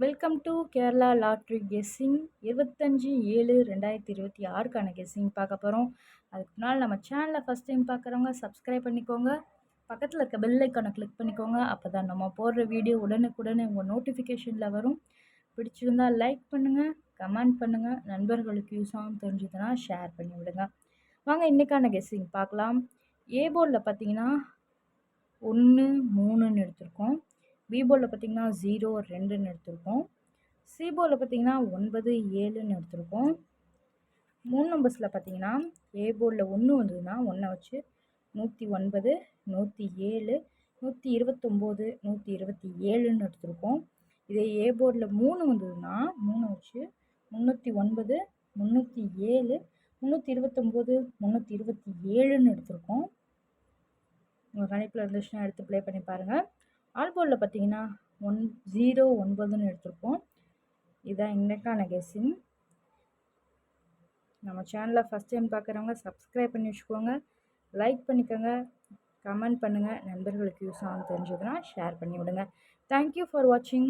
Welcome to Kerala lottery guessing 25/7/2026க்கான guessing பார்க்க போகிறோம். அதுக்கு முன்னால் நம்ம சேனலை ஃபஸ்ட் டைம் பார்க்குறவங்க சப்ஸ்கிரைப் பண்ணிக்கோங்க. பக்கத்தில் இருக்க பெல் ஐக்கானை கிளிக் பண்ணிக்கோங்க. அப்போ தான் நம்ம போடுற வீடியோ உடனுக்குடனே உங்கள் நோட்டிஃபிகேஷனில் வரும். பிடிச்சிருந்தால் லைக் பண்ணுங்கள், கமெண்ட் பண்ணுங்கள். நண்பர்களுக்கு யூஸ் ஆகும் தெரிஞ்சதுன்னா ஷேர் பண்ணி விடுங்க. வாங்க இன்றைக்கான கெஸ்ஸிங் பார்க்கலாம். ஏ போர்டில் பார்த்தீங்கன்னா 1 3ன்னு எடுத்திருக்கோம். பி போர்டில் பார்த்தீங்கன்னா 0 2ன்னு எடுத்திருக்கோம். சி போர்டில் பார்த்தீங்கன்னா 9 7ன்னு எடுத்திருக்கோம். 3 நம்பர்ஸில் பார்த்தீங்கன்னா ஏ போர்டில் 1 வந்ததுன்னா 1 வச்சு 109 107 129 127ன்னு எடுத்திருக்கோம். இதே ஏ போர்டில் 3 வந்ததுன்னா 3 வச்சு 309 307 329 327ன்னு எடுத்திருக்கோம். உங்கள் கணிப்பில் இருந்துச்சுன்னா எடுத்து ப்ளே பண்ணி பாருங்கள். ஆல் போர்டில் பார்த்தீங்கன்னா 109ன்னு எடுத்திருக்கோம். இதுதான் இன்றைக்கான கெஸ்ஸிங். நம்ம சேனலை ஃபஸ்ட் டைம் பார்க்குறவங்க சப்ஸ்கிரைப் பண்ணி வச்சுக்கோங்க, லைக் பண்ணிக்கோங்க, கமெண்ட் பண்ணுங்கள். நண்பர்களுக்கு யூஸ் ஆகும் தெரிஞ்சதுன்னா ஷேர் பண்ணி விடுங்க. தேங்க்யூ ஃபார் வாட்சிங்.